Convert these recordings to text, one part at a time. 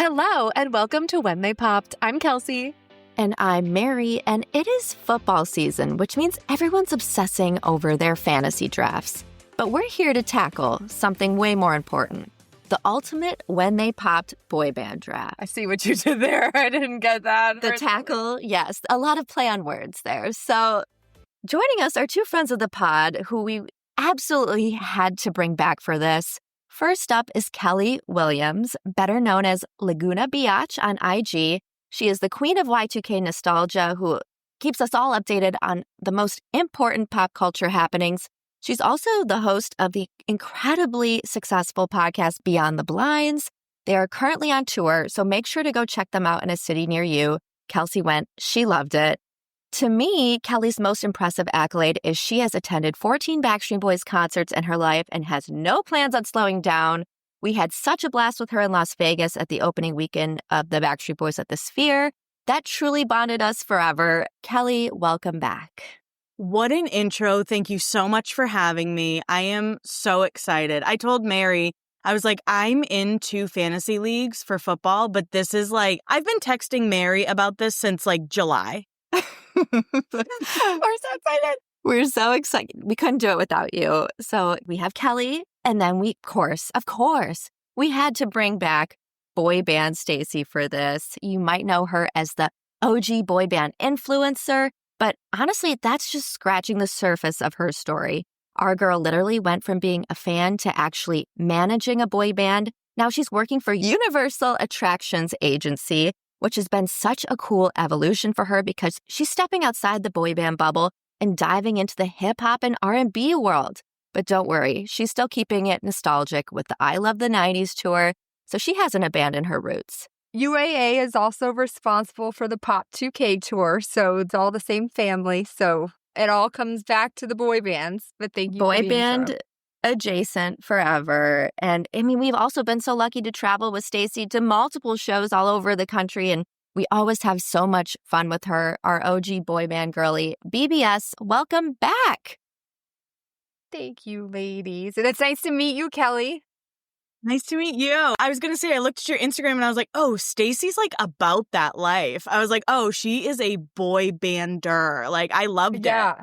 Hello, and welcome to When They Popped. I'm Kelsey. And I'm Mary, and it is football season, which means everyone's obsessing over their fantasy drafts. But we're here to tackle something way more important. The ultimate When They Popped boy band draft. I see what you did there. I didn't get that. The tackle, yes, a lot of play on words there. So joining us are two friends of the pod who we absolutely had to bring back for this. First up is Kelli Williams, better known as Laguna Biatch on IG. She is the queen of Y2K nostalgia who keeps us all updated on the most important pop culture happenings. She's also the host of the incredibly successful podcast Beyond the Blinds. They are currently on tour, so make sure to go check them out in a city near you. Kelsey went. She loved it. To me, Kelli's most impressive accolade is she has attended 14 Backstreet Boys concerts in her life and has no plans on slowing down. We had such a blast with her in Las Vegas at the opening weekend of the Backstreet Boys at the Sphere. That truly bonded us forever. Kelli, welcome back. What an intro. Thank you so much for having me. I am so excited. I told Mary, I was like, I'm into fantasy leagues for football, but this is like, I've been texting Mary about this since like July. We're so excited. We're so excited. We couldn't do it without you. So we have Kelli, and then of course, we had to bring back Boyband Stacy for this. You might know her as the OG boy band influencer, but honestly, that's just scratching the surface of her story. Our girl literally went from being a fan to actually managing a boy band. Now she's working for Universal Attractions Agency, which has been such a cool evolution for her because she's stepping outside the boy band bubble and diving into the hip-hop and R&B world. But don't worry, she's still keeping it nostalgic with the I Love the 90s tour, so she hasn't abandoned her roots. UAA is also responsible for the Pop 2K tour, so it's all the same family, so it all comes back to the boy bands. But thank you boy for the band intro. Adjacent forever. And I mean, we've also been so lucky to travel with Stacy to multiple shows all over the country, and we always have so much fun with her, our OG boy band girly. BBS, welcome back. Thank you, ladies. And it's nice to meet you, Kelli. Nice to meet you. I was going to say, I looked at your Instagram and I was like, oh, Stacy's like about that life. I was like, oh, she is a boy bander. Like, I loved it.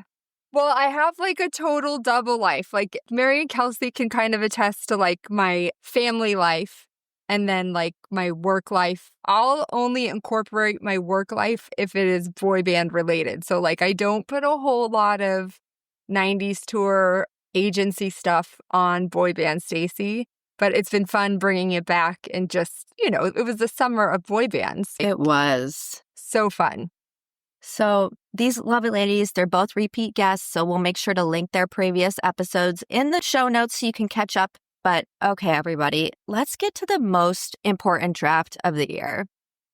Well, I have like a total double life. Like Mary and Kelsey can kind of attest to like my family life and then like my work life. I'll only incorporate my work life if it is boy band related. So like I don't put a whole lot of 90s tour agency stuff on Boyband Stacy, but it's been fun bringing it back and just, it was the summer of boy bands. It was. So fun. So these lovely ladies, they're both repeat guests, so we'll make sure to link their previous episodes in the show notes so you can catch up. But okay, everybody, let's get to the most important draft of the year.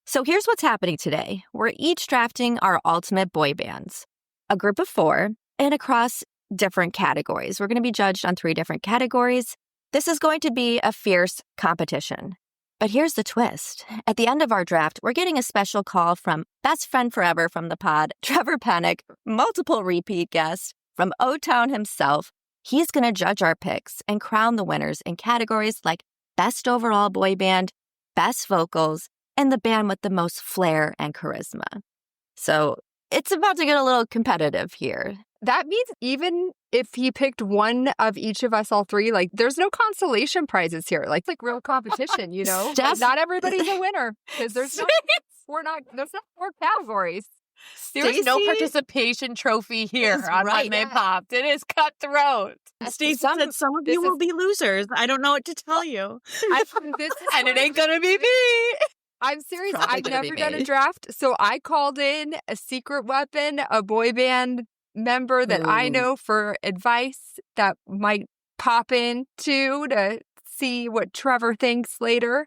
So here's what's happening today. We're each drafting our ultimate boy bands, a group of 4, and across different categories. We're going to be judged on 3 different categories. This is going to be a fierce competition. But here's the twist. At the end of our draft, we're getting a special call from best friend forever from the pod, Trevor Penick, multiple repeat guests from O-Town himself. He's going to judge our picks and crown the winners in categories like Best Overall Boy Band, Best Vocals, and the band with the most flair and charisma. So it's about to get a little competitive here. That means even if he picked one of each of us, all 3, like there's no consolation prizes here. Like it's like real competition, Like, not everybody's a winner because there's no 4 categories. There's no participation trophy here on When They Popped. It is cutthroat. Stacy said some of you will be losers. I don't know what to tell you. And it ain't gonna be me. I'm serious. I've never done a draft, so I called in a secret weapon, a boy band member that I know for advice that might pop in to see what Trevor thinks later.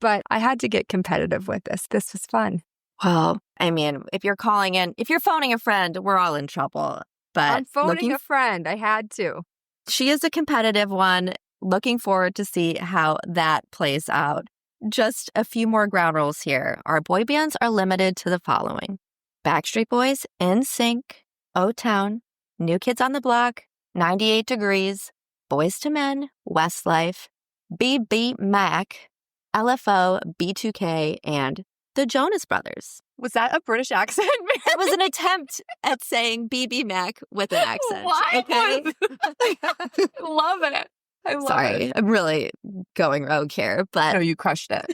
But I had to get competitive with this. This was fun. Well, I mean, if you're phoning a friend, we're all in trouble. But I'm phoning a friend. I had to. She is a competitive one. Looking forward to see how that plays out. Just a few more ground rules here. Our boy bands are limited to the following: Backstreet Boys, NSYNC, O-Town, New Kids on the Block, 98 Degrees, Boyz II Men, Westlife, BB Mac, LFO, B2K, and the Jonas Brothers. Was that a British accent? It was an attempt at saying BB Mac with an accent. Why? Okay. Love it. I love Sorry, it. I'm really going rogue here, but No, you crushed it.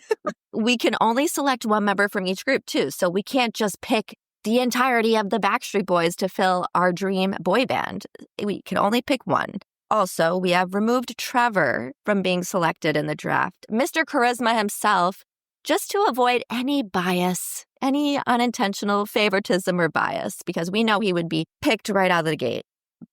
we can only select one member from each group, too. So we can't just pick the entirety of the Backstreet Boys to fill our dream boy band. We can only pick one. Also, we have removed Trevor from being selected in the draft, Mr. Charisma himself, just to avoid any bias, any unintentional favoritism or bias, because we know he would be picked right out of the gate.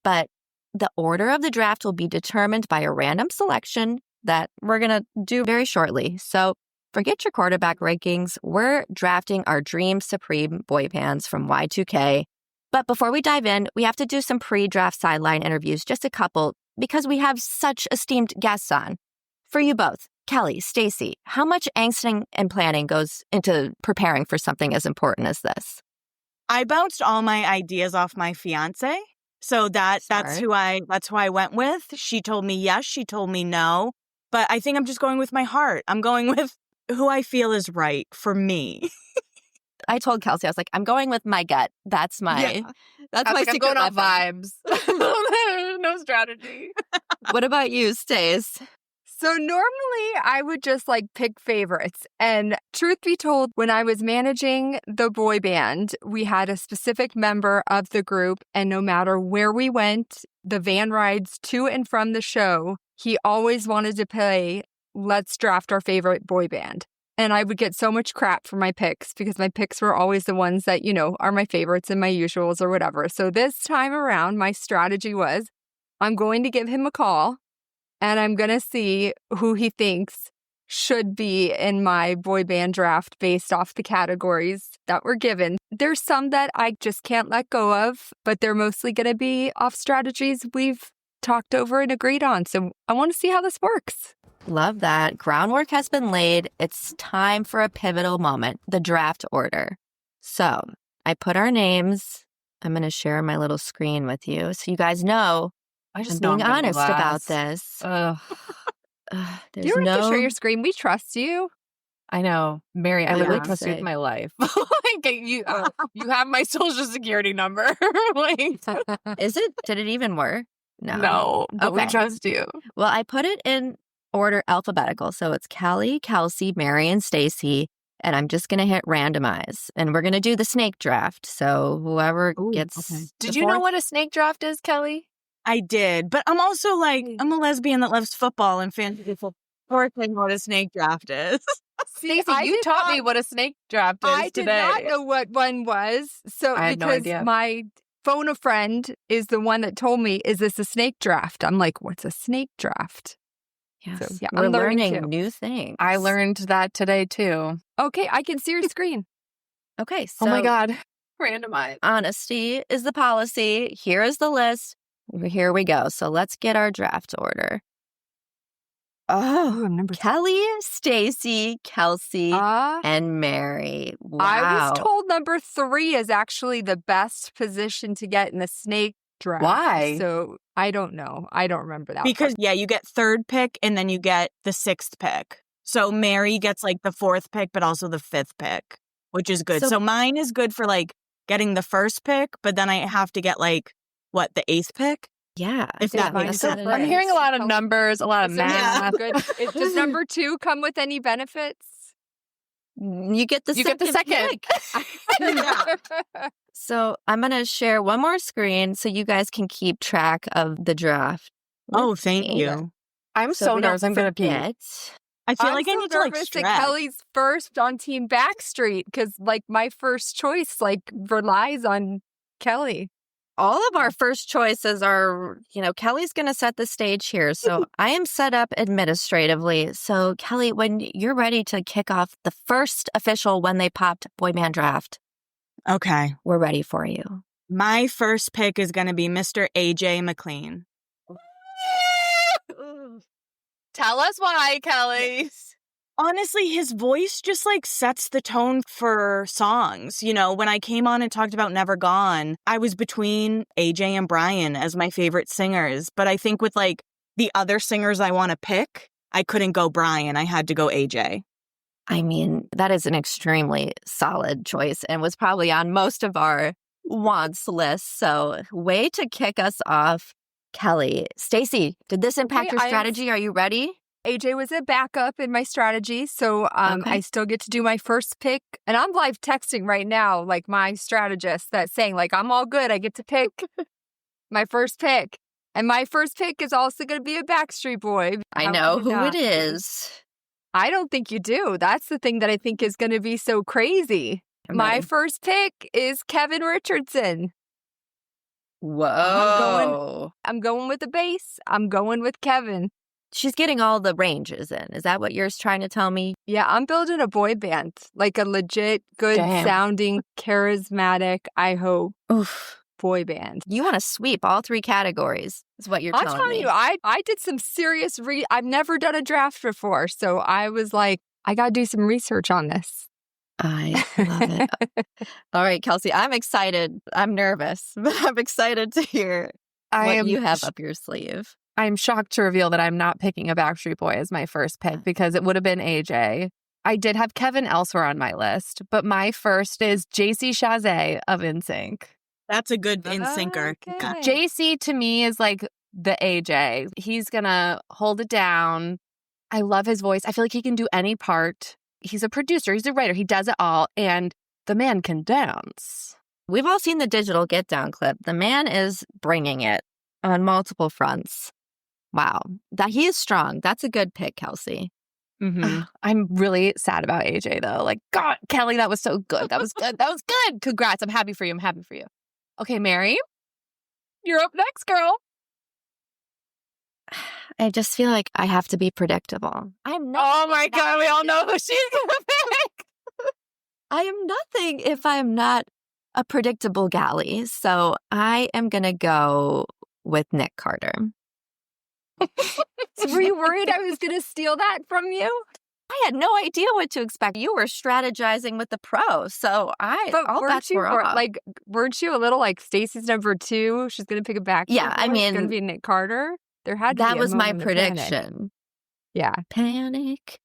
But the order of the draft will be determined by a random selection that we're going to do very shortly. So forget your quarterback rankings. We're drafting our Dream Supreme boy bands from Y2K. But before we dive in, we have to do some pre-draft sideline interviews, just a couple, because we have such esteemed guests on. For you both, Kelli, Stacy, how much angst and planning goes into preparing for something as important as this? I bounced all my ideas off my fiance. So that's who I went with. She told me yes, she told me no. But I think I'm just going with my heart. I'm going with who I feel is right for me. I told Kelsey, I was like, I'm going with my gut. That's my I'm secret going off weapon. vibes. No strategy. What about you, Stace? So normally I would just like pick favorites. And truth be told, when I was managing the boy band, we had a specific member of the group. And no matter where we went, the van rides to and from the show, he always wanted to play Let's Draft Our Favorite Boy Band. And I would get so much crap for my picks because my picks were always the ones that, are my favorites and my usuals or whatever. So this time around, my strategy was I'm going to give him a call. And I'm going to see who he thinks should be in my boy band draft based off the categories that were given. There's some that I just can't let go of, but they're mostly going to be off strategies we've talked over and agreed on. So I want to see how this works. Love that. Groundwork has been laid. It's time for a pivotal moment, the draft order. So I put our names. I'm going to share my little screen with you so you guys know I'm being honest about this. You don't have to share your screen. We trust you. I know. Mary, I literally Yeah. trust you with my life. You have my social security number. Is it? Did it even work? No, but we trust you. Well, I put it in order alphabetical. So it's Kelli, Kelsey, Mary, and Stacy. And I'm just going to hit randomize. And we're going to do the snake draft. So whoever gets... Okay. Did you know what a snake draft is, Kelli? I did, but I'm also like, I'm a lesbian that loves football and fantasy football. Or I know what a snake draft is. Stacey, you taught me what a snake draft is I today. did not know what one was. So I had no idea. My phone a friend is the one that told me, is this a snake draft? I'm like, what's a snake draft? Yes. So, yeah, We're I'm learning learning too. new things. I learned that today, too. Okay, I can see your screen. Okay, so Oh, my God. Randomized. honesty is the policy. Here is the list. Here we go. So let's get our draft order. Oh, number Kelli, Stacy, Kelsey, and Mary. Wow. I was told number 3 is actually the best position to get in the snake draft. Why? So I don't know. I don't remember that. Because, part. you get 3rd pick and then you get the 6th pick. So Mary gets like the 4th pick, but also the 5th pick, which is good. So mine is good for like getting the 1st pick, but then I have to get like, the 8th pick? Yeah. If that makes sense. I'm hearing a lot of numbers, a lot of math. Good. Does number 2 come with any benefits? You get the second. pick. So I'm going to share one more screen so you guys can keep track of the draft. Oh, thank you. I'm so nervous. I'm going to pee. I feel I'm like so I need to like nervous that stretch. Kelly's first on Team Backstreet because like my first choice like relies on Kelli. All of our first choices are, Kelli's going to set the stage here. So I am set up administratively. So Kelli, when you're ready to kick off the first official When They Popped boy band draft, Okay. we're ready for you. My first pick is going to be Mr. AJ McLean. Tell us why, Kelli. Honestly, his voice just like sets the tone for songs. When I came on and talked about Never Gone, I was between AJ and Brian as my favorite singers. But I think with like the other singers I want to pick, I couldn't go Brian. I had to go AJ. I mean, that is an extremely solid choice and was probably on most of our wants list. So, way to kick us off, Kelli. Stacy, did this impact your strategy? Are you ready? AJ was a backup in my strategy, so I still get to do my first pick. And I'm live texting right now, like my strategist that's saying, like, I'm all good. I get to pick my first pick. And my first pick is also going to be a Backstreet Boy. I know who it is. I don't think you do. That's the thing that I think is going to be so crazy. My first pick is Kevin Richardson. Whoa. I'm going with the bass. I'm going with Kevin. She's getting all the ranges in. Is that what you're trying to tell me? Yeah, I'm building a boy band, like a legit, good sounding, charismatic, I hope, boy band. You want to sweep all three categories, is what you're telling me. I'm telling you, I did some serious I've never done a draft before, so I was like, I got to do some research on this. I love it. All right, Kelsey, I'm excited. I'm nervous, but I'm excited to hear what you have up your sleeve. I'm shocked to reveal that I'm not picking a Backstreet Boy as my first pick because it would have been AJ. I did have Kevin elsewhere on my list, but my first is JC Chasez of NSYNC. That's a good in-syncer. Okay. JC to me is like the AJ. He's going to hold it down. I love his voice. I feel like he can do any part. He's a producer. He's a writer. He does it all. And the man can dance. We've all seen the digital Get Down clip. The man is bringing it on multiple fronts. Wow. That he is strong. That's a good pick, Kelsey. Mm-hmm. I'm really sad about AJ, though. Like, God, Kelli, that was so good. That was good. That was good. Congrats. I'm happy for you. I'm happy for you. Okay, Mary, you're up next, girl. I just feel like I have to be predictable. I'm not. Oh, my God. We all know who she's going to pick. I am nothing if I'm not a predictable galley. So I am going to go with Nick Carter. So were you worried I was going to steal that from you? I had no idea what to expect. You were strategizing with the pro, so all bets were off. Like, weren't you a little like Stacy's number 2? She's going to pick a back. Yeah, I mean, it's going to be Nick Carter. There had to be that was my prediction. Panic. Yeah, panic.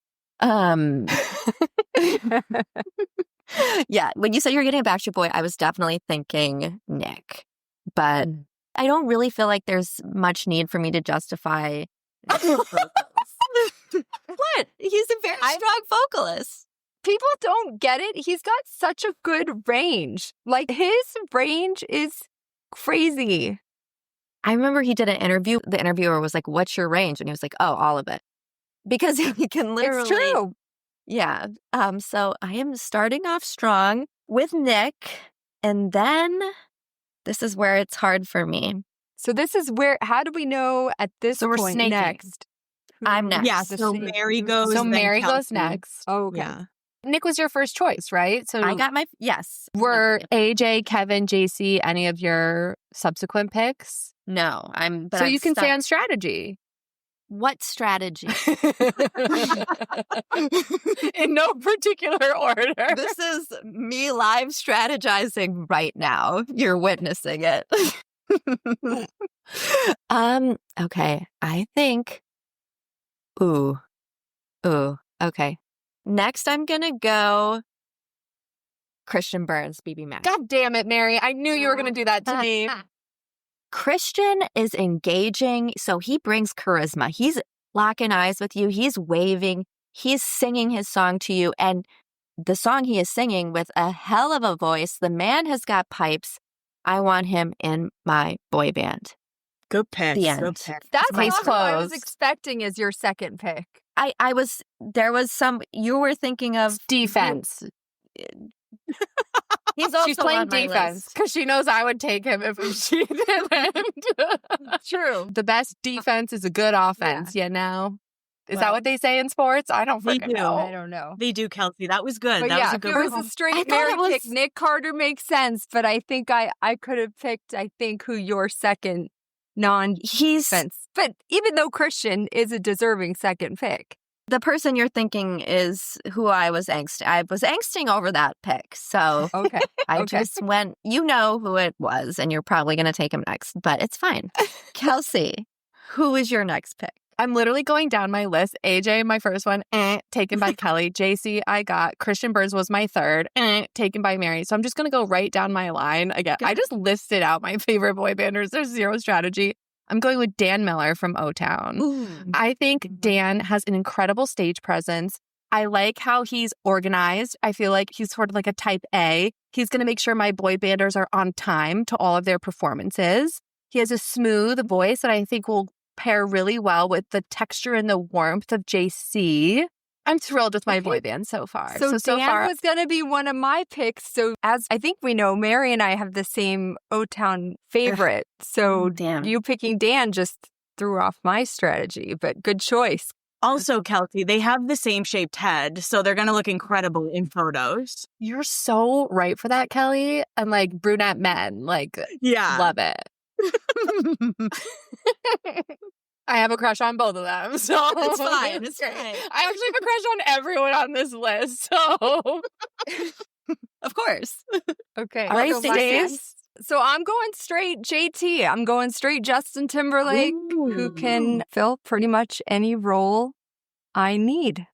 Yeah, when you said you were getting a Backstreet Boy, I was definitely thinking Nick, but I don't really feel like there's much need for me to justify. What? He's a very strong vocalist. People don't get it. He's got such a good range. Like, his range is crazy. I remember he did an interview. The interviewer was like, "What's your range?" And he was like, "Oh, all of it." Because he can literally. It's true. Yeah. So I am starting off strong with Nick. And then this is where it's hard for me. So this is where, how do we know at this we're point snaking. Next? I'm next. Yeah, so Mary goes. So Mary goes Kelsey. next. Oh, okay. Yeah. Nick was your first choice, right? So I got yes. Were AJ, Kevin, JC any of your subsequent picks? No, so you can say on strategy. What strategy? In no particular order. This is me live strategizing right now. You're witnessing it. Okay. I think. Ooh. Okay. Next, I'm gonna go Christian Burns, BB Mac. God damn it, Mary! I knew you were gonna do that to me. Christian is engaging, so he brings charisma. He's locking eyes with you. He's waving. He's singing his song to you. And the song he is singing with a hell of a voice. The man has got pipes. I want him in my boy band. Good pick. The end. Good pick. That's Case not what I was closed. expecting as your second pick. There was some, you were thinking of Defense. He's also She's playing on my defense list. because she knows I would take him if she didn't. True. The best defense is a good offense, you know? Is that what they say in sports? I don't They freaking do. know. I don't know. They do, Kelsey. That was good. But That yeah, was a if good it was one. a straight I thought Mary it was- pick, Nick Carter makes sense, but I think I could have picked, who your second non-defense. But even though Christian is a deserving second pick. The person you're thinking is who I was angsting over that pick. So Okay. I just went, you know who it was, and you're probably going to take him next, but it's fine. Kelsey, who is your next pick? I'm literally going down my list. AJ, my first one, taken by Kelli. JC, I got. Christian Burns was my third, taken by Mary. So I'm just going to go right down my line. Again, I just listed out my favorite boy banders. There's zero strategy. I'm going with Dan Miller from O-Town. I think Dan has an incredible stage presence. I like how he's organized. I feel like he's sort of like a type A. He's going to make sure my boy banders are on time to all of their performances. He has a smooth voice that I think will pair really well with the texture and the warmth of JC. I'm thrilled with my boy band so far. So Dan far, was going to be one of my picks. So as I think we know, Mary and I have the same O-Town favorite. So Damn. you picking Dan just threw off my strategy, but good choice. Also, Kelsey, they have the same shaped head, so they're going to look incredible in photos. you're so right for that, Kelly. And like brunette men, like Yeah. love it. I have a crush on both of them, so It's fine. It's great. fine. I actually have a crush on everyone on this list. So, Of course. Okay. all right, so my Stace. next- So I'm going straight JT. I'm going straight Justin Timberlake, who can fill pretty much any role I need.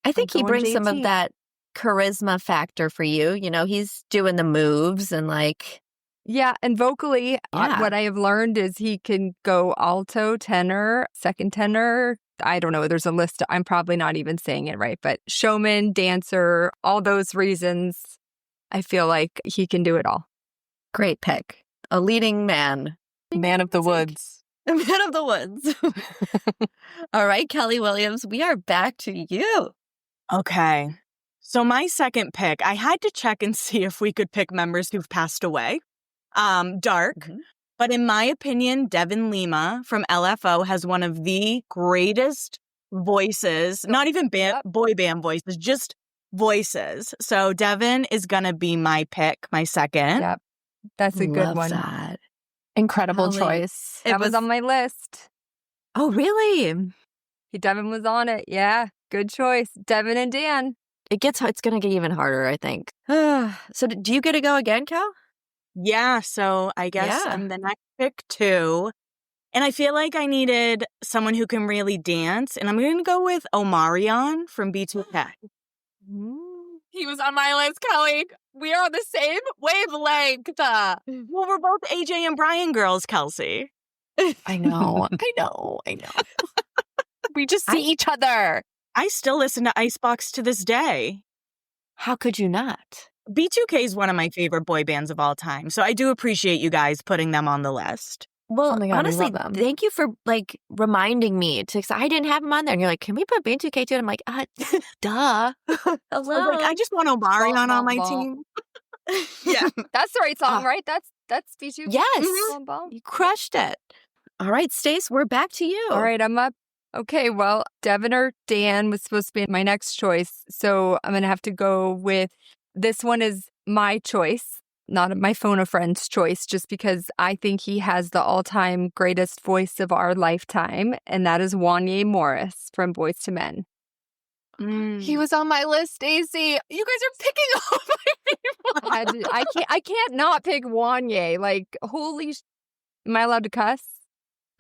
I think he going brings some of JT. that charisma factor for you. You know, he's doing the moves and like, Yeah, and vocally, Yeah. what I have learned is he can go alto, tenor, second tenor. I don't know. There's a list. I'm probably not even saying it right, but showman, dancer, all those reasons. I feel like he can do it all. great pick. A leading man. Man of the woods. A man of the woods. All right, Kelli Williams, we are back to you. Okay. So my second pick, I had to check and see if we could pick members who've passed away. Dark. Mhm. But in my opinion, Devin Lima from LFO has one of the greatest voices, not even boy band voices, just voices. So Devin is going to be my pick, my second. Yep. That's a good Love one. that. Incredible Kelly. choice. That was on my list. Oh, really? Devin was on it. Yeah, good choice. Devin and Dan. It's going to get even harder, I think. So do you get to go again, Cal? Yeah, so I guess Yeah. I'm the next pick too. And I feel like I needed someone who can really dance. And I'm going to go with Omarion from B2K. He was on my list, Kelly. We are on the same wavelength. Well, we're both AJ and Brian girls, Kelsey. I know. We just see each other. I still listen to Icebox to this day. How could you not? B2K is one of my favorite boy bands of all time. So I do appreciate you guys putting them on the list. Well, Oh my God, we honestly, love them. thank you for like reminding me to. I didn't have him on there, and you're like, "Can we put B2K too?" And I'm like, "Duh." Hello. I was like, I just want Omarion on my Bum, bum, team. Yeah. That's the right song, right? That's B2. Yes. Bum, bum. You crushed it. All right, Stace, we're back to you. All right, I'm up. Okay, well, Devin or Dan was supposed to be my next choice. So I'm going to have to go with this one is my choice, not my phone a friend's choice, just because I think he has the all-time greatest voice of our lifetime, and that is Wanye Morris from Boyz II Men. He was on my list, Stacy. You guys are picking all my people. I can't not pick Wanye. Like, am I allowed to cuss?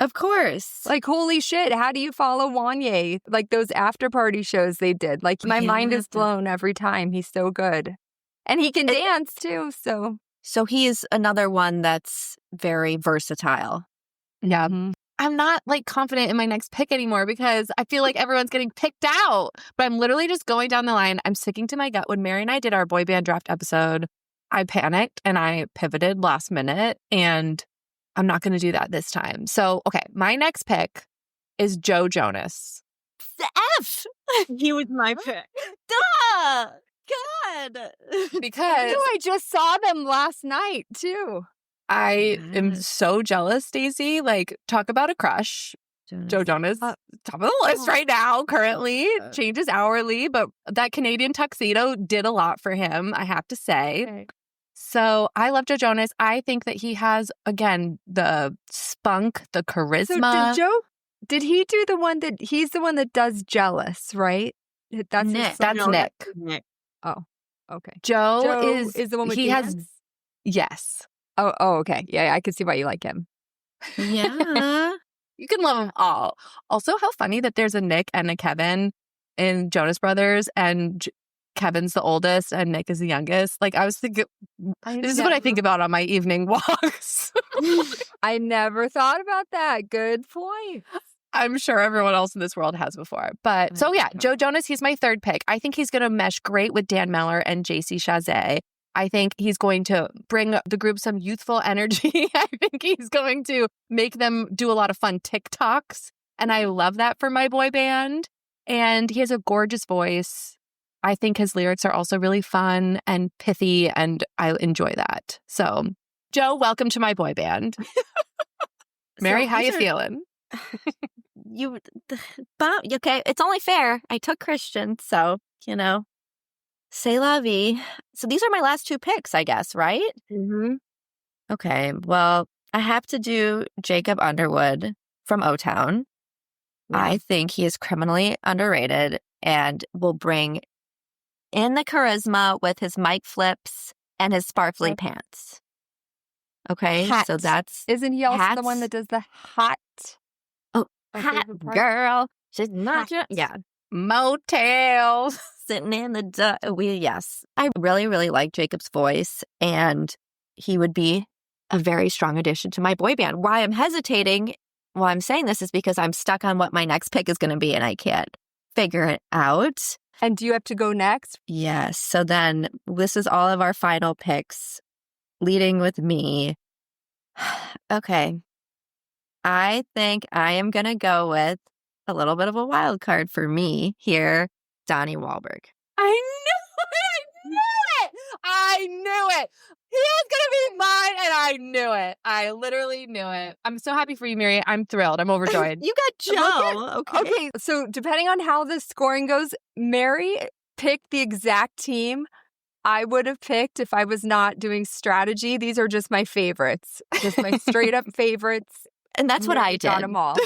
Of course. Like, holy shit, how do you follow Wanye? Like those after party shows they did. Like, my mind is blown every time. He's so good. And he can dance too, so. So he's another one that's very versatile. Yeah. Mhm. I'm not like confident in my next pick anymore because I feel like everyone's getting picked out. But I'm literally just going down the line. I'm sticking to my gut. When Mary and I did our boy band draft episode, I panicked and I pivoted last minute, and I'm not going to do that this time. So, okay, my next pick is Joe Jonas. F. He was my pick. Duh. God. Because I just saw them last night too. I am so jealous, Stacey. Like, talk about a crush. Joe Jonas, top of the list right now, currently. Changes hourly, but that Canadian tuxedo did a lot for him, I have to say. Okay. So I love Joe Jonas. I think that he has, again, the spunk, the So charisma. did he do the one he's the one that does Jealous, right? That's his Nick. song? That's Nick. Nick. Oh, okay. Joe, is the one with he dance? has, yes. Oh, okay. Yeah, I could see why you like him. Yeah. You can love them all. Also, how funny that there's a Nick and a Kevin in Jonas Brothers, and Kevin's the oldest and Nick is the youngest. Like, I was thinking, this is what I think about on my evening walks. I never thought about that. Good point. I'm sure everyone else in this world has before. But so yeah, Joe Jonas, he's my third pick. I think he's going to mesh great with Dan Miller and JC Chazé. I think he's going to bring the group some youthful energy. I think he's going to make them do a lot of fun TikToks. And I love that for my boy band. And he has a gorgeous voice. I think his lyrics are also really fun and pithy, and I enjoy that. So, Joe, welcome to my boy band. Mary, how you feeling? Okay, it's only fair. I took Christian, so, c'est la vie. So these are my last two picks, I guess, right? Mm-hmm. Okay, well, I have to do Jacob Underwood from O-Town. Yeah. I think he is criminally underrated and will bring in the charisma with his mic flips and his sparkly pants. Okay, hat. So that's... Isn't he also the one that does the hat? Oh, hat girl. She's not... Yeah. Motels. Sitting in the... Yes. I really, really like Jacob's voice, and he would be a very strong addition to my boy band. Why I'm hesitating while I'm saying this is because I'm stuck on what my next pick is going to be, and I can't figure it out. And do you have to go next? Yes. So then this is all of our final picks, leading with me. Okay. I think I am going to go with a little bit of a wild card for me here, Donnie Wahlberg. I knew it. He was going to be mine, and I knew it. I literally knew it. I'm so happy for you, Mary. I'm thrilled. I'm overjoyed. You got Joe. Okay. So depending on how the scoring goes, Mary picked the exact team I would have picked if I was not doing strategy. These are just my favorites. Just my straight up favorites. And that's what I did. Got them all.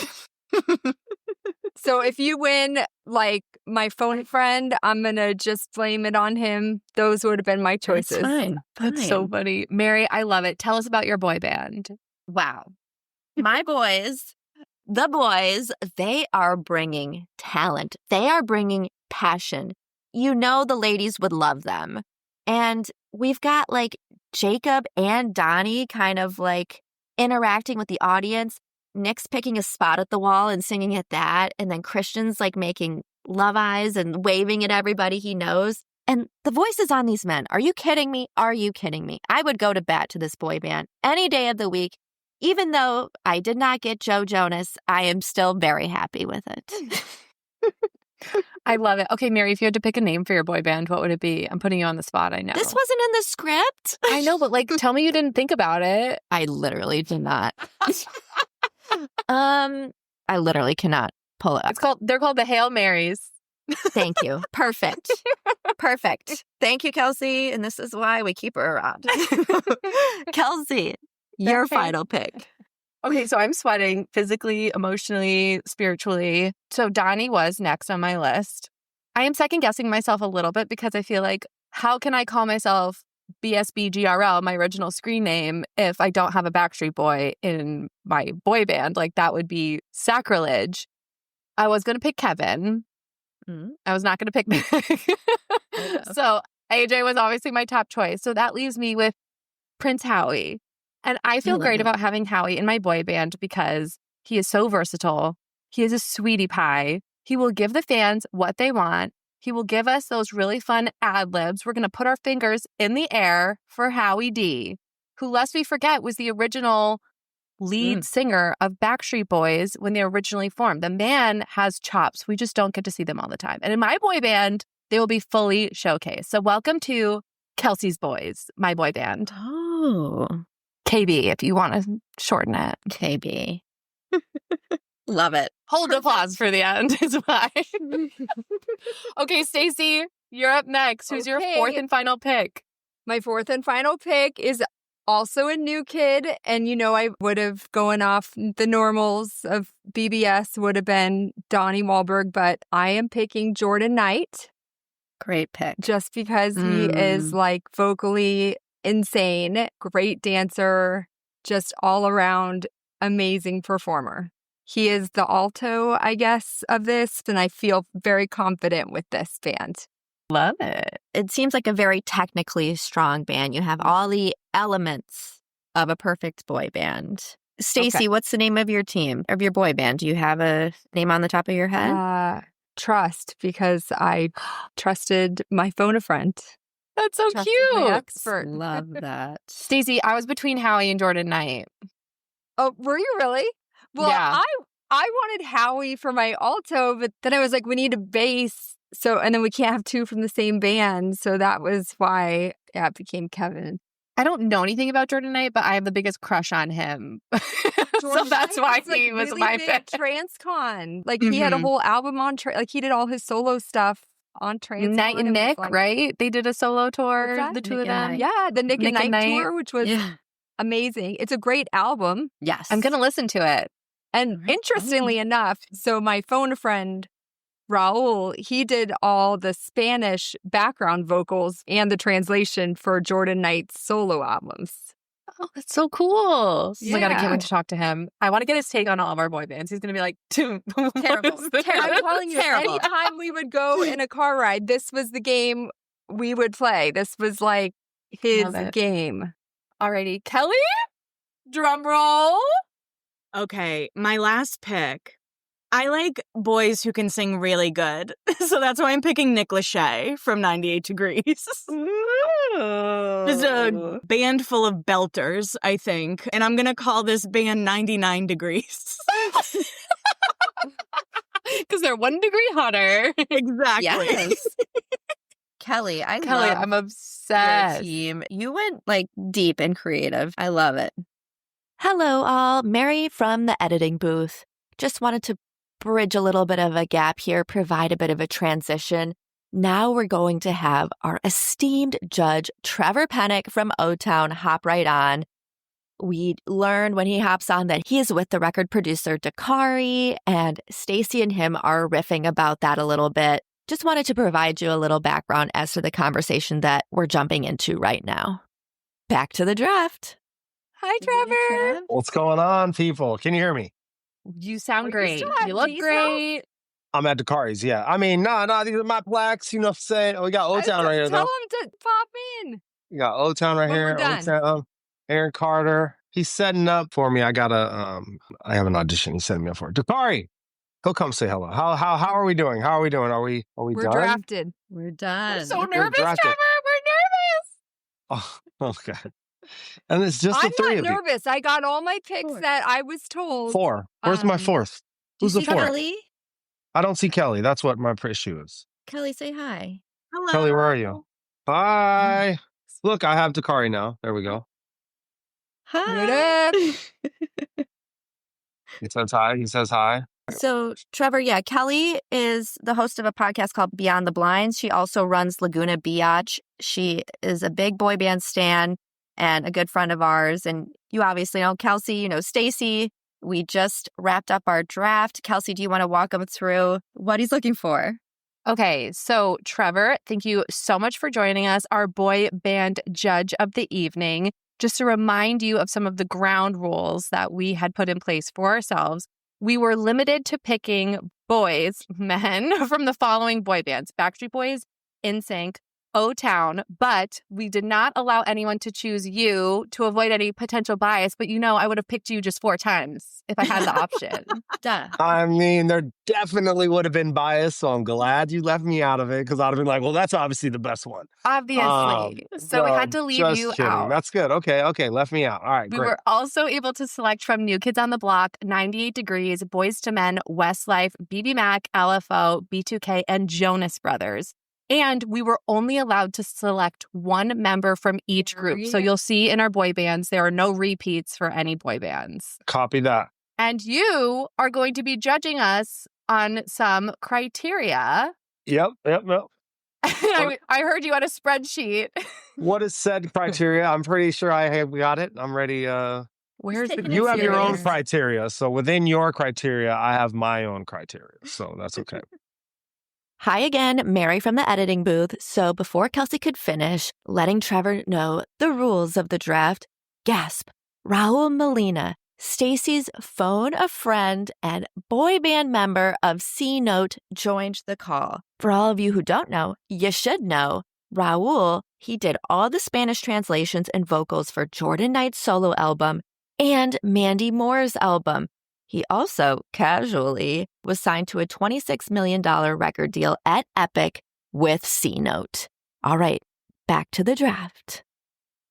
So if you win, like my phone friend, I'm going to just blame it on him. Those would have been my choices. That's fine. That's so funny. Mary, I love it. Tell us about your boy band. Wow. My boys, the boys, they are bringing talent. They are bringing passion. You know the ladies would love them. And we've got like Jacob and Donnie kind of like interacting with the audience. Nick's picking a spot at the wall and singing at that. And then Christian's like making love eyes and waving at everybody he knows. And the voices on these men. Are you kidding me? Are you kidding me? I would go to bat to this boy band any day of the week. Even though I did not get Joe Jonas, I am still very happy with it. I love it. Okay, Mary, if you had to pick a name for your boy band, what would it be? I'm putting you on the spot, I know. This wasn't in the script. I know, but like, tell me you didn't think about it. I literally did not. I literally cannot pull it up. They're called the Hail Marys. Thank you. Perfect. Perfect. Thank you, Kelsey. And this is why we keep her around. Kelsey, your final pick. Okay, so I'm sweating physically, emotionally, spiritually. So Donnie was next on my list. I am second guessing myself a little bit because I feel like, how can I call myself BSBGRL, my original screen name, if I don't have a Backstreet Boy in my boy band? Like, that would be sacrilege. I was going to pick Kevin. I was not going to pick Meg. So AJ was obviously my top choice. So that leaves me with Prince Howie. And I feel great about having Howie in my boy band because he is so versatile. He is a sweetie pie. He will give the fans what they want. He will give us those really fun ad-libs. We're going to put our fingers in the air for Howie D, who, lest we forget, was the original lead singer of Backstreet Boys when they originally formed. The man has chops. We just don't get to see them all the time. And in my boy band, they will be fully showcased. So welcome to Kelsey's Boys, my boy band. Oh. KB, if you want to shorten it. KB. Love it. Hold applause for the end is why. Okay, Stacy, you're up next. Who's your fourth and final pick? My fourth and final pick is also a new kid. And, I would have gone off the normals of BBS would have been Donnie Wahlberg, but I am picking Jordan Knight. Great pick. Just because he is like vocally insane, great dancer, just all around amazing performer. he is the alto, I guess, of this, and I feel very confident with this band. Love it. It seems like a very technically strong band. You have all the elements of a perfect boy band. Stacy, what's the name of your team, of your boy band? Do you have a name on the top of your head? Trust, because I trusted my phone a friend. That's so Trusted cute. my expert. Love that. Stacey, I was between Howie and Jordan Knight. Oh, were you really? Well, Yeah. I wanted Howie for my alto, but then I was like, we need a bass. So, and then we can't have two from the same band. So that was why it became Kevin. I don't know anything about Jordan Knight, but I have the biggest crush on him. So that's why he was really my big pick. Transcon. Like he had a whole album on, like he did all his solo stuff on Transcon. Night and Nick, like, right? They did a solo tour, the two Nick of them. and Yeah, the Nick and Night tour, which was amazing. It's a great album. Yes. I'm going to listen to it. And interestingly enough, so my phone friend, Raul, he did all the Spanish background vocals and the translation for Jordan Knight's solo albums. Oh, that's so cool. Oh my God, I can't Yeah. wait to talk to him. I want to get his take on all of our boy bands. He's going to be like, Terrible. I'm telling you, Terrible. anytime we would go in a car ride, this was the game we would play. This was like his Love it. game. Alrighty, Kelly, drum roll. Okay, my last pick. I like boys who can sing really good. So that's why I'm picking Nick Lachey from 98 Degrees. Just a band full of belters, I think. And I'm going to call this band 99 Degrees. Because they're 1 degree hotter. Exactly. Yes. Kelly, Kelly, love I'm your obsessed. team. You went like deep and creative. I love it. Hello, all. Mary from the editing booth. Just wanted to bridge a little bit of a gap here, provide a bit of a transition. Now we're going to have our esteemed judge, Trevor Penick from O-Town, hop right on. We learned when he hops on that he is with the record producer Dakari, and Stacy and him are riffing about that a little bit. Just wanted to provide you a little background as to the conversation that we're jumping into right now. Back to the draft. Hi, Trevor. What's going on, people? Can you hear me? You sound Well, you great. still have You look G's great. I'm at Dakari's, yeah. I mean, no, these are my plaques, you know what I'm saying? We got O-Town right here, Tell though. him to pop in. We got O-Town right When here. we're done. O-Town, Aaron Carter. He's setting up for me. I have an audition he's setting me up for. Dakari, he'll come say hello. How are we doing? How are we doing? Are we We're done? drafted. We're done. I'm so We're nervous, drafted. Trevor. We're nervous. Oh, okay. And it's just I'm the three not of you. nervous. I got all my picks Four. that I was told. 4. Where's my 4th? Who's the See 4th? Kelly? I don't see Kelly. That's what my issue is. Kelly, say hi. Hello. Kelly, where are you? Hi. Look, I have Dakari now. There we go. Hi. He says hi. He says hi. So, Trevor, Kelly is the host of a podcast called Beyond the Blinds. She also runs Laguna Biatch. She is a big boy band stan and a good friend of ours. And you obviously know Kelsey, you know Stacy. We just wrapped up our draft. Kelsey, do you want to walk him through what he's looking for? Okay, so Trevor, thank you so much for joining us, our boy band judge of the evening. Just to remind you of some of the ground rules that we had put in place for ourselves. We were limited to picking men from the following boy bands: Backstreet Boys, NSYNC, O-Town, but we did not allow anyone to choose you to avoid any potential bias. But I would have picked you just 4 times if I had the option. Duh. I mean, there definitely would have been bias, so I'm glad you left me out of it because I'd have been like, well, that's obviously the best one. Obviously. So we had to leave just you kidding. out. That's good. Okay, left me out. All right, We great. were also able to select from New Kids on the Block, 98 Degrees, Boys to Men, Westlife, BB Mac, LFO, B2K, and Jonas Brothers. And we were only allowed to select 1 member from each group. So you'll see in our boy bands, there are no repeats for any boy bands. Copy that. And you are going to be judging us on some criteria. Yep. I heard you had a spreadsheet. What is said criteria? I'm pretty sure I have got it. I'm ready. Where's the taking it You have your own serious. criteria. So within your criteria, I have my own criteria. So that's okay. Hi again, Mary from the editing booth. So before Kelsey could finish, letting Trevor know the rules of the draft, gasp, Raul Molina, Stacy's phone a friend and boy band member of C Note joined the call. For all of you who don't know, you should know, Raul, he did all the Spanish translations and vocals for Jordan Knight's solo album and Mandy Moore's album. He also, casually, was signed to a $26 million record deal at Epic with C Note. All right, back to the draft.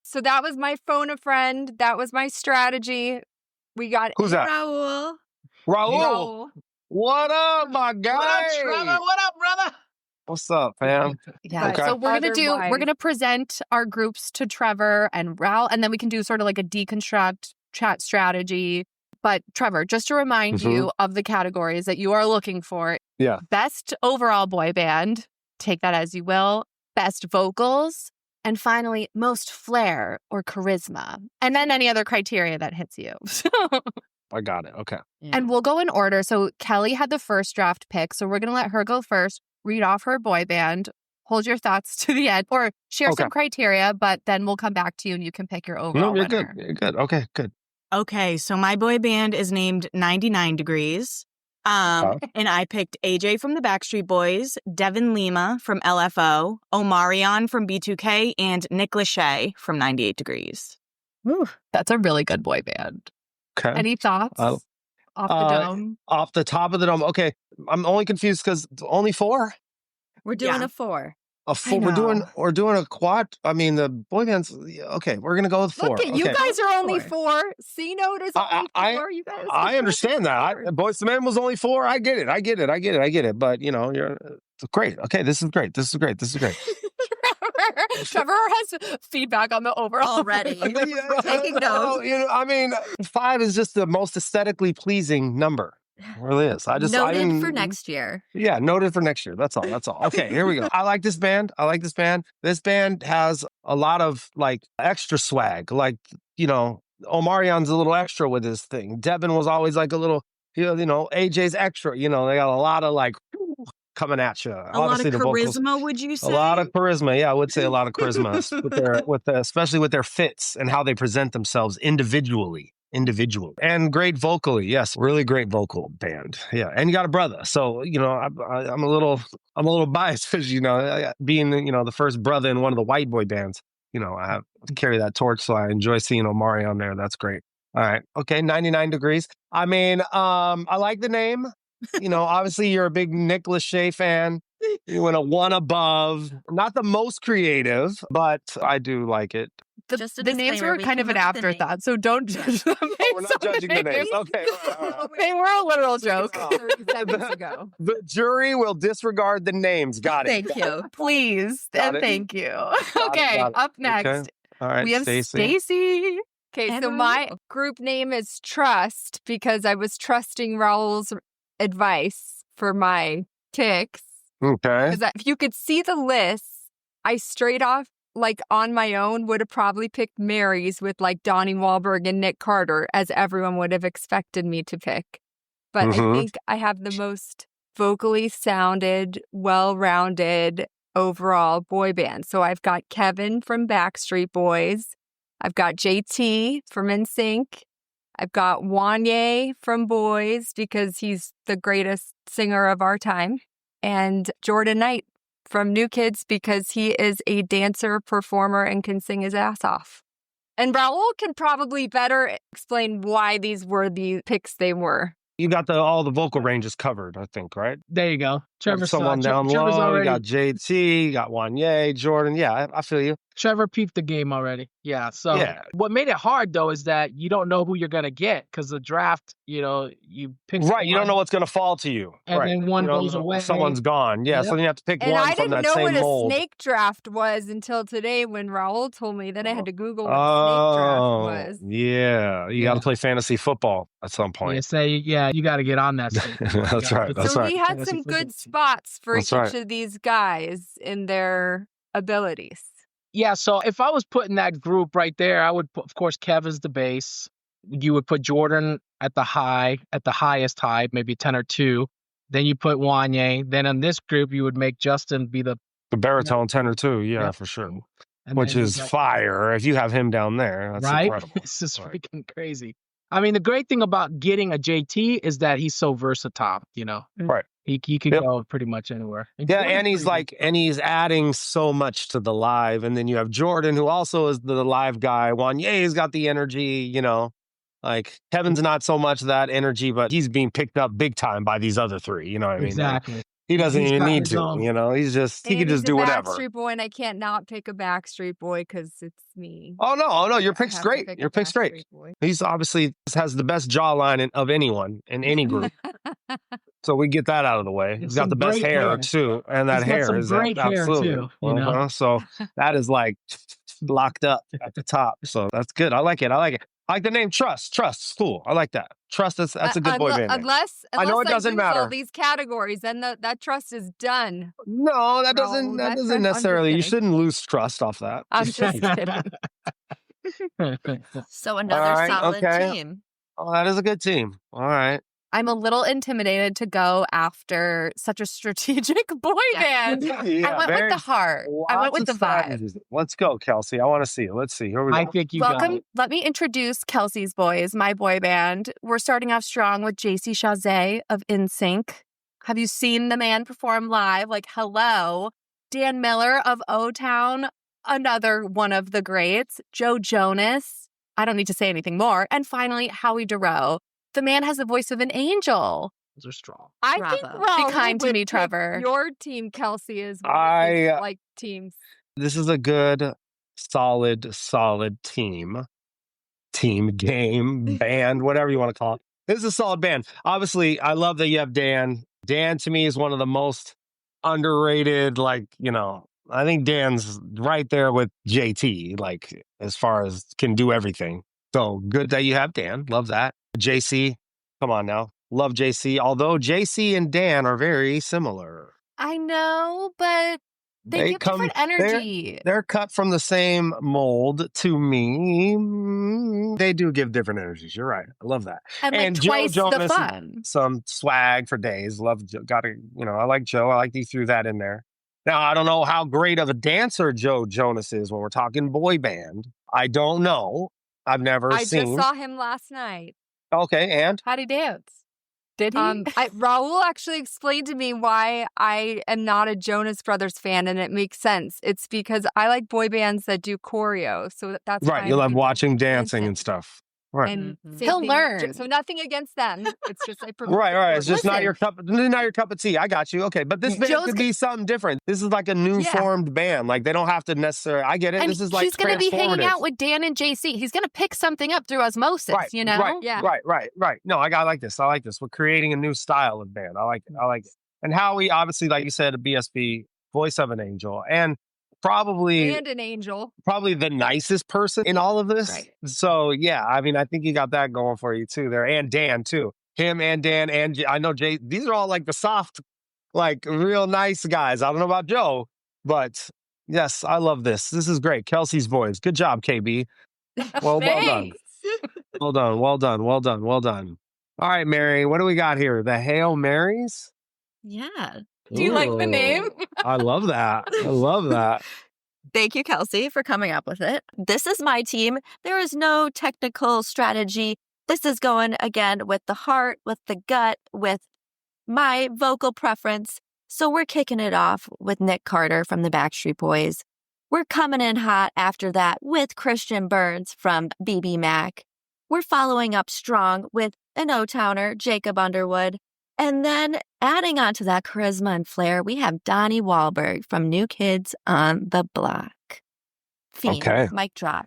So that was my phone a friend. That was my strategy. We got Who's that? Raul. Raul. What up, my guy? What up, Trevor? What up, brother? What's up, fam? Yeah. Okay. So we're gonna present our groups to Trevor and Raul, and then we can do sort of like a deconstruct chat strategy. But Trevor, just to remind you of the categories that you are looking for. Yeah. Best overall boy band, take that as you will. Best vocals. And finally, most flair or charisma. And then any other criteria that hits you. I got it. Okay. Yeah. And we'll go in order. So Kelli had the first draft pick. So we're going to let her go first, read off her boy band, hold your thoughts to the end, or share some criteria, but then we'll come back to you and you can pick your overall you're winner. good. You're good. Okay, good. Okay, so my boy band is named 99 Degrees. And I picked AJ from the Backstreet Boys, Devin Lima from LFO, Omarion from B2K, and Nick Lachey from 98 Degrees. Ooh, that's a really good boy band. Okay. Any thoughts off the dome? Off the top of the dome. Okay. I'm only confused because only 4? We're doing a 4. A 4. We're doing a quad. I mean, the boy bands. Okay, we're gonna go with 4. Look at you guys are only 4. C Note is only 4. You guys. I understand that. Boys to Men was only 4. I get it. But you're great. Okay, this is great. Trevor has feedback on the overall already. Taking notes. I mean, 5 is just the most aesthetically pleasing number. It really is. Noted for next year. Yeah, noted for next year. That's all. Okay, here we go. I like this band. This band has a lot of like extra swag. Like, Omarion's a little extra with his thing. Devin was always like a little, AJ's extra. They got a lot of like coming at you. A lot of charisma, would you say? A lot of charisma. Yeah, I would say a lot of charisma especially with their fits and how they present themselves individually and great vocally. Yes, really great vocal band. Yeah, and you got a brother, so I'm a little biased because being the first brother in one of the white boy bands. I have to carry that torch, so I enjoy seeing Omari on there. That's great. All right, okay, 99 Degrees. I mean, I like the name. Obviously you're a big Nick Lachey fan. You went a 1 above. Not the most creative, but I do like it. The names were kind of an afterthought, so don't judge them. We're not judging the names. Okay. They were a literal joke. 30 seconds ago. The jury will disregard the names. Got it. Thank you. Please. Got and it. thank you. Got it. Up next, Okay. All right, we have Stacy. Okay, And so my group name is Trust because I was trusting Raul's advice for my picks. Okay. Because if you could see the list, I straight off, like on my own, would have probably picked Mary's with like Donnie Wahlberg and Nick Carter, as everyone would have expected me to pick. But I think I have the most vocally sounded, well-rounded overall boy band. So I've got Kevin from Backstreet Boys. I've got JT from NSYNC. I've got Wanye from Boys because he's the greatest singer of our time. And Jordan Knight from New Kids because he is a dancer, performer, and can sing his ass off. And Raul can probably better explain why these were the picks they were. You got all the vocal ranges covered, I think, right? There you go. Trevor Someone down Trevor's low. already, You got JT, you got Wanye, Jordan. Yeah, I feel you. Trevor peeped the game already. Yeah. So Yeah. what made it hard though is that you don't know who you're gonna get because the draft, you pick Right, you don't know what's going to fall to you. and right. then one You don't goes know away. if someone's gone. Yeah, Yep. so then you have to pick And one I from didn't that know same what mold. a snake draft was until today when Raul told me. Then I had to Google what a snake draft was. Yeah. You got to play fantasy football at some point. You got to get on that. That's right. That's So right. we had Fantasy some good football. spots for That's each right. of these guys in their abilities. Yeah, so if I was putting that group right there, I would put, of course, Kevin's the base. You would put Jordan at the highest high, maybe 10 or 2. Then you put Wanye. Then in this group, you would make Justin be the The baritone tenor too. Yeah, Yep. for sure. and Which then you is got- fire. If you have him down there, that's right. incredible. It's just Right. freaking crazy. I mean, the great thing about getting a JT is that he's so versatile, you know. Right. He could Yep. go pretty much anywhere. Yeah, and he's adding so much to the live. And then you have Jordan, who also is the live guy. Wanye's got the energy, you know. Like Kevin's not so much that energy, but he's being picked up big time by these other three. You know what I mean? Exactly. Like, he doesn't even got need his to, own. you know. He can just do whatever. Backstreet Boy, and I can't not pick a Backstreet Boy because it's me. Oh no, your pick's have to great. pick Your a pick's great. Backstreet Boy. He's obviously has the best jawline of anyone in any group. So we get that out of the way. He's got the best great hair hair. too, and that He's got hair some is great hair, absolutely. too, you know? So that is like locked up at the top. So that's good. I like it. I like the name Trust. Trust is cool. I like that. Trust. That's a good boy band name. Unless I know it doesn't lose all matter. these categories, then that trust is done. No, that Bro, doesn't. That that doesn't trust- I'm just necessarily. You kidding. shouldn't lose trust off that. I'm just kidding. So another All right, solid okay. team. Oh, that is a good team. All right. I'm a little intimidated to go after such a strategic boy band. I went with the heart. I went with the vibe. Let's go, Kelsey. I want to see it. Let's see. Here we go. I think you got Welcome. it. Let me introduce Kelsey's Boys, my boy band. We're starting off strong with JC Chazé of NSYNC. Have you seen the man perform live? Like, hello. Dan Miller of O-Town, another one of the greats. Joe Jonas. I don't need to say anything more. And finally, Howie Dorough. The man has the voice of an angel. Those are strong. I Bravo. think we're all Be kind to with me, Trevor. Your team, Kelsey, is one of his, like teams. This is a good, solid team. Team, game, band, whatever you want to call it. This is a solid band. Obviously, I love that you have Dan. Dan, to me, is one of the most underrated, like, you know, I think Dan's right there with JT, like, as far as can do everything. So good that you have Dan. Love that. JC, come on now. Love JC. Although JC and Dan are very similar. I know, but they give different energy. They're cut from the same mold to me. They do give different energies. You're right. I love that. And like twice Joe the Jonas, fun. some swag for days. Love Joe. I like Joe. I like he threw that in there. Now, I don't know how great of a dancer Joe Jonas is when we're talking boy band. I don't know. I've never seen. I just saw him last night. Okay, and? How'd he dance? Did he? Raul actually explained to me why I am not a Jonas Brothers fan, and it makes sense. It's because I like boy bands that do choreo, so that's Right, you love watching dancing and stuff. Right. And He'll learn. So nothing against them. It's just I prefer. Right. It's just not Listen. not your cup of tea. I got you. Okay, but this band could be something different. This is like a new formed band. Like they don't have to necessarily. I get it. And this is like he's going to be hanging transformative. out with Dan and JC. He's going to pick something up through osmosis, you know? Right. Yeah. Right. No, I like this. I like this. We're creating a new style of band. I like it. And Howie, obviously, like you said, a BSB, voice of an angel, and probably And an angel. probably the nicest person in all of this. Right. So yeah, I mean, I think you got that going for you too there, and Dan too. Him and Dan and I know Jay. These are all like the soft, like real nice guys. I don't know about Joe, but yes, I love this. This is great. Kelsey's Boys. Good job, KB. Well done. Well done. All right, Mary, what do we got here? The Hail Marys? Yeah. Do you like the Ooh, name? I love that. Thank you, Kelsey, for coming up with it. This is my team. There is no technical strategy. This is going again with the heart, with the gut, with my vocal preference. So we're kicking it off with Nick Carter from the Backstreet Boys. We're coming in hot after that with Christian Burns from BB Mac. We're following up strong with an O-Towner, Jacob Underwood. And then adding on to that charisma and flair, we have Donnie Wahlberg from New Kids on the Block. Fiend, Okay. mic drop.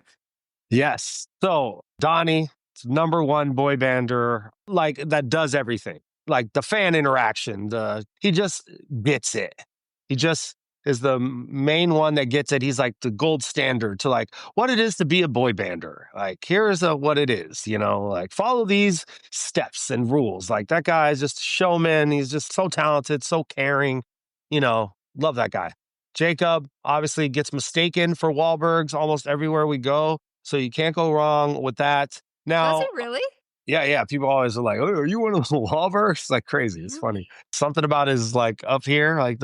Yes. So Donnie, number one boy bander, like that does everything. Like the fan interaction, he just gets it. He just is the main one that gets it. He's like the gold standard to like what it is to be a boy bander. Like here's what it is, you know, like follow these steps and rules. Like that guy is just a showman. He's just so talented, so caring, you know, love that guy. Jacob obviously gets mistaken for Wahlberg's almost everywhere we go. So you can't go wrong with that. Now, Does it really? Yeah. People always are like, "Oh, are you one of the Wahlbergs?" It's like crazy. It's funny. Something about his like up here, like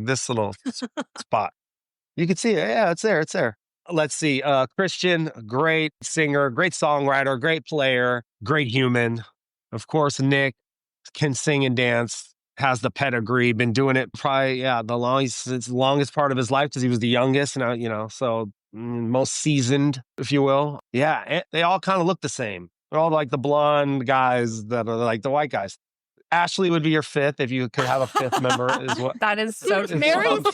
this little spot. You can see it. Yeah, it's there. let's see. Christian, great singer, great songwriter, great player, great human. Of course, Nick can sing and dance, has the pedigree, been doing it probably, the longest part of his life because he was the youngest. And, so most seasoned, if you will. Yeah, they all kind of look the same. They're all like the blonde guys that are like the white guys. Ashley would be your fifth if you could have a fifth member. Is what That is so true. Mary's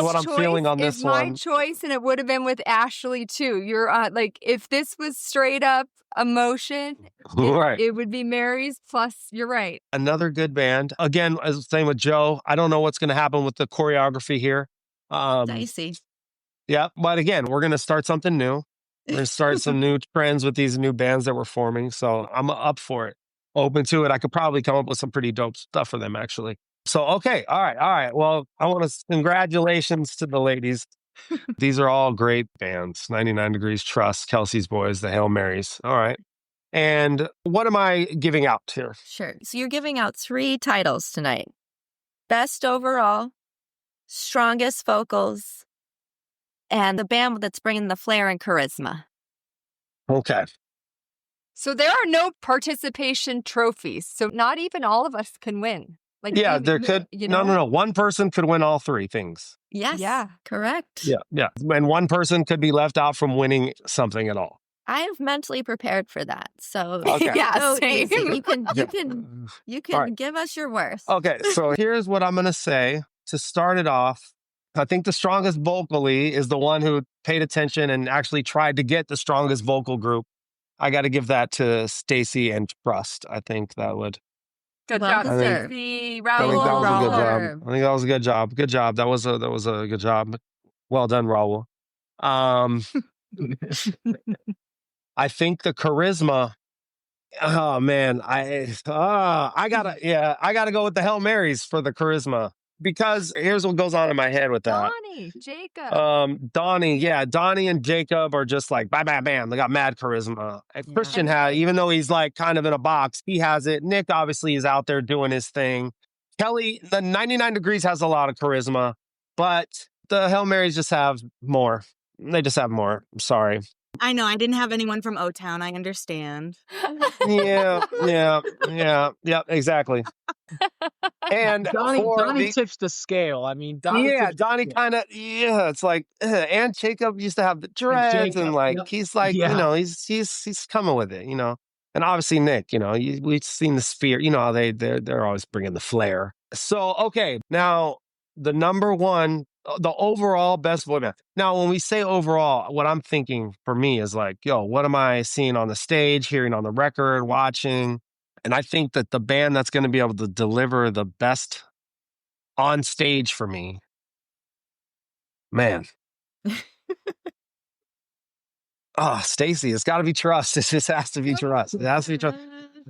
what I'm choice feeling on is this my one. choice, and it would have been with Ashley too. You're like, if this was straight up emotion, Right. it would be Mary's. Plus, you're right. Another good band. Again, as the same with Joe. I don't know what's going to happen with the choreography here. Dicey. Yeah, but again, we're going to start something new. We're going to start some new trends with these new bands that we're forming. So I'm up for it. Open to it. I could probably come up with some pretty dope stuff for them, actually. So, okay. All right. Well, I want to congratulations to the ladies. These are all great bands. 99 Degrees, Trust, Kelsey's Boys, the Hail Marys. All right. And what am I giving out here? Sure. So you're giving out 3 titles tonight. Best overall, strongest vocals, and the band that's bringing the flair and charisma. Okay. So there are no participation trophies. So not even all of us can win. Like, There could. No. One person could win all 3 things. Yes. Yeah. Correct. Yeah. And one person could be left out from winning something at all. I've mentally prepared for that. So Okay. so same. easy. You can All right. give us your worst. Okay, so here's what I'm going to say to start it off. I think the strongest vocally is the one who paid attention and actually tried to get the strongest vocal group. I got to give that to Stacy and Trust. I think that would. Good Well job, deserved. Stacey. I think that was a good job. Raul. I think that was a good job. Good job. That was a good job. Well done, Raul. I think the charisma. Oh man, I gotta go with the Hail Marys for the charisma because here's what goes on in my head with that. Donnie, Jacob. Donnie and Jacob are just like bam, bam, bam. They got mad charisma. And Christian even though he's like kind of in a box, he has it. Nick obviously is out there doing his thing. Kelly, the 99 Degrees has a lot of charisma, but the Hail Marys just have more. They just have more. I'm sorry. I know. I didn't have anyone from O-Town. I understand. Yeah, exactly. And Donnie tips the scale. I mean, Donnie it's like, and Jacob used to have the dreads, and like he's like, he's coming with it, And obviously Nick, we've seen the sphere, how they're always bringing the flair. So okay, now the number one. The overall best boy band. Now, when we say overall, what I'm thinking for me is like, what am I seeing on the stage, hearing on the record, watching? And I think that the band that's going to be able to deliver the best on stage for me, man. Stacy, it's got to be Trust. It just has to be Trust. It has to be Trust.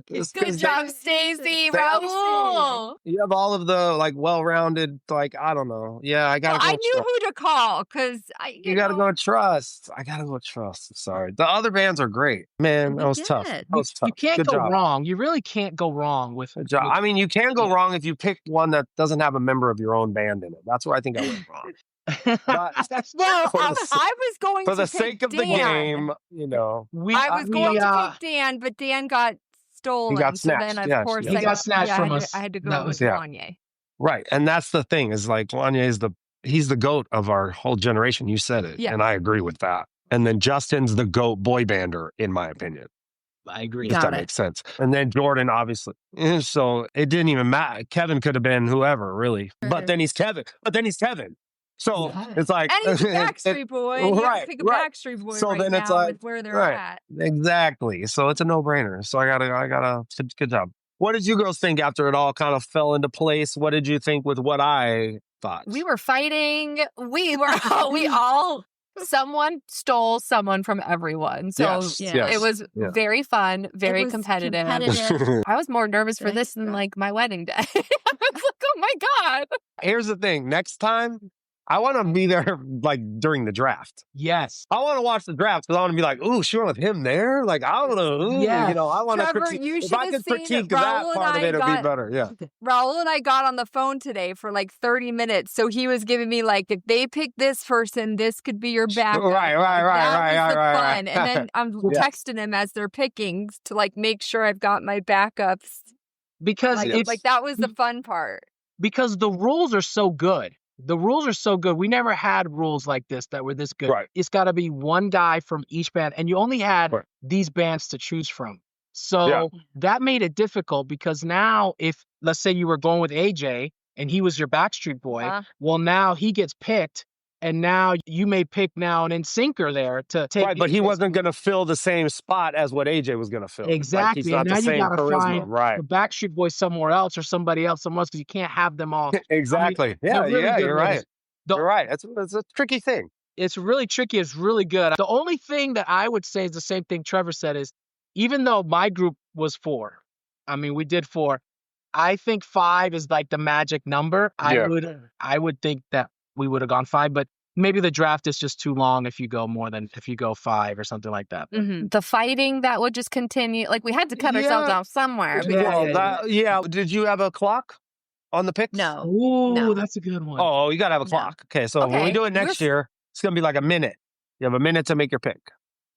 Good job, Stacy. Raul. You have all of the like well-rounded, like I don't know. Yeah, I gotta. I knew who to call because you gotta go with Trust. I gotta go with Trust. I'm sorry. The other bands are great, man. That was tough. You can't go wrong. You really can't go wrong with. Good job. I mean, you can go wrong if you pick one that doesn't have a member of your own band in it. That's where I think I went wrong. I was going for to the sake of the game, I was going to pick Dan, but Dan got stolen. He got snatched. So then, of course, he got snatched from us. I had to go with Wanye. Right, and that's the thing is like Wanye is he's the GOAT of our whole generation. You said it, and I agree with that. And then Justin's the GOAT boy bander, in my opinion. I agree. If that makes sense. And then Jordan, obviously. So it didn't even matter. Kevin could have been whoever, really. But then he's Kevin. So it's like, and he's a Backstreet Boy. Right. Pick a Backstreet Boy. So then it's like, where they're at. Exactly. So it's a no-brainer. So I gotta. Good job. What did you girls think after it all kind of fell into place? What did you think with what I thought? We were fighting. We all. Someone stole someone from everyone. So it was very fun, very competitive. I was more nervous for this than like my wedding day. I was like, oh my God. Here's the thing. Next time, I want to be there like during the draft. Yes. I want to watch the draft because I want to be like, ooh, she went with him there. Like, I want to, Yes. you know, I want to Trevor, critique. you If should I have could seen critique that Raul and part of I it, it'd be better. Yeah. Raul and I got on the phone today for like 30 minutes. So he was giving me like, if they pick this person, this could be your backup. Right. That was the fun. And then I'm Yeah. texting him as they're picking to like make sure I've got my backups. Because Like that was the fun part. Because the rules are so good. The rules are so good. We never had rules like this that were this good. Right. It's got to be one guy from each band, and you only had these bands to choose from. So that made it difficult because now if, let's say you were going with AJ and he was your Backstreet Boy, well, now he gets picked. And now you may pick now an NSYNCer there to take. Right, but he wasn't going to fill the same spot as what AJ was going to fill. Exactly. Like, he's not and now the same you got to charisma. find Right. the Backstreet Boys somewhere else or somebody else somewhere else because you can't have them all. Exactly. They're really good you're with right. it. You're right. It's a tricky thing. It's really tricky. It's really good. The only thing that I would say is the same thing Trevor said is, even though my group was 4, I mean, we did 4, I think 5 is like the magic number. Yeah. I would think that we would have gone 5, but maybe the draft is just too long if you go 5 or something like that. Mm-hmm. The fighting that would just continue. Like we had to cut ourselves off somewhere. Did you have a clock on the picks? No. Ooh, No. that's a good one. Oh, you got to have a clock. Okay, so when we do it next year, it's going to be like a minute. You have a minute to make your pick.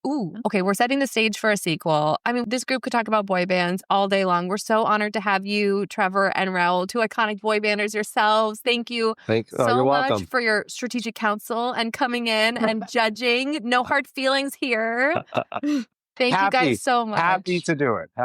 Ooh, okay. We're setting the stage for a sequel. I mean, this group could talk about boy bands all day long. We're so honored to have you, Trevor and Raul, 2 iconic boy banders yourselves. Thank you so much for your strategic counsel and coming in and judging. No hard feelings here. Thank you guys so much. Happy to do it. We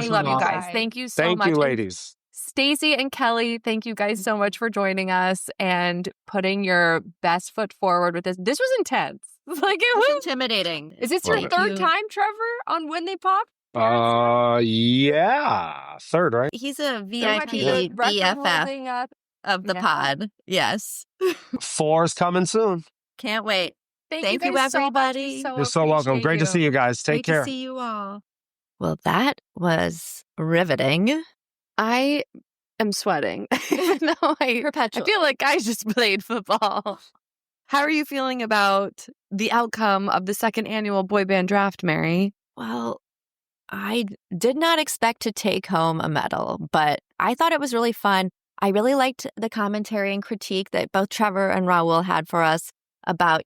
love you guys. Thank you so much. Thank you, ladies. Stacy and Kelli, thank you guys so much for joining us and putting your best foot forward with this. This was intense. Like it was intimidating. Is this your third time, Trevor, on When They Pop? Yeah. Third, right? He's a VIP BFF of the pod. Yes. 4's coming soon. Can't wait. Thank you guys everybody. So You're so welcome. Great to see you guys. Take care. Great to see you all. Well, that was riveting. I am sweating. No, I feel like I just played football. How are you feeling about the outcome of the second annual boy band draft, Mary? Well, I did not expect to take home a medal, but I thought it was really fun. I really liked the commentary and critique that both Trevor and Raul had for us about,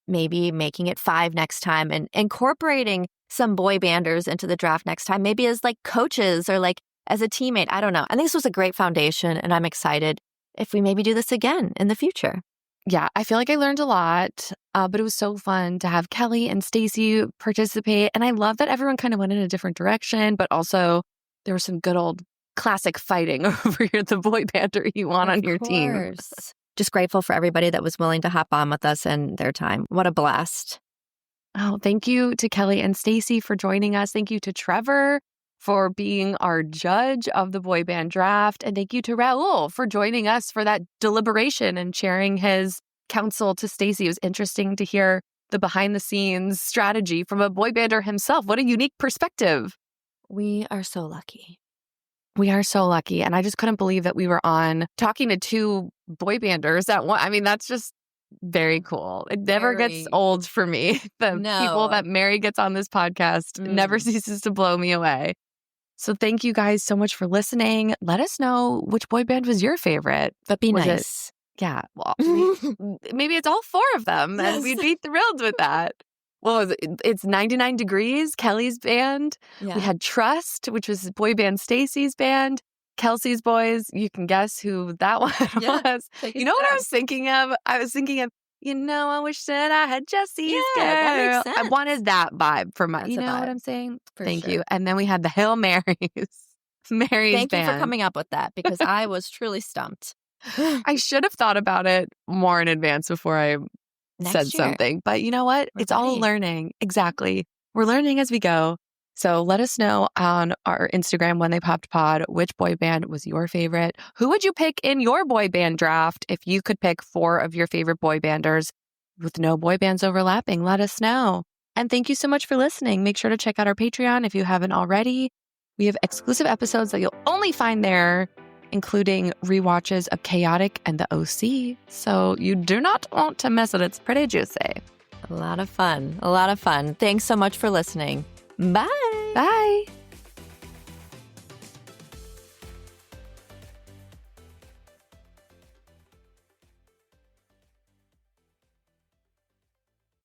maybe making it 5 next time and incorporating some boy banders into the draft next time, maybe as like coaches or like as a teammate. I don't know. I think this was a great foundation, and I'm excited if we maybe do this again in the future. Yeah, I feel like I learned a lot, but it was so fun to have Kelli and Stacy participate. And I love that everyone kind of went in a different direction, but also there was some good old classic fighting over here, the boy bander you want on your team. Just grateful for everybody that was willing to hop on with us and their time. What a blast. Oh, thank you to Kelli and Stacy for joining us. Thank you to Trevor for being our judge of the boy band draft. And thank you to Raul for joining us for that deliberation and sharing his counsel to Stacy. It was interesting to hear the behind the scenes strategy from a boy bander himself. What a unique perspective. We are so lucky. We are so lucky. And I just couldn't believe that we were on talking to 2 boy banders at one. I mean, that's just very cool. It never gets old for me. The people that Mary gets on this podcast never ceases to blow me away. So thank you guys so much for listening. Let us know which boy band was your favorite. But be nice. Yeah. Well, maybe it's all 4 of them and we'd be thrilled with that. Well, it's 99 Degrees, Kelly's band. Yeah. We had Trust, which was Boyband Stacy's band. Kelsey's boys, you can guess who that one was. You know what I was thinking of? I was thinking of, I wish that I had Jesse's girl. That makes sense. I wanted that vibe from us. You know what I'm saying? Thank you. And then we had the Hail Marys. Mary's Thank band. you for coming up with that because I was truly stumped. I should have thought about it more in advance before I said something. But you know what? It's all learning. Exactly. We're learning as we go. So let us know on our Instagram, When They Popped Pod, which boy band was your favorite. Who would you pick in your boy band draft if you could pick 4 of your favorite boy banders with no boy bands overlapping? Let us know. And thank you so much for listening. Make sure to check out our Patreon if you haven't already. We have exclusive episodes that you'll only find there. including rewatches of Chaotic and The OC. So you do not want to miss it. It's pretty juicy. A lot of fun. A lot of fun. Thanks so much for listening. Bye. Bye.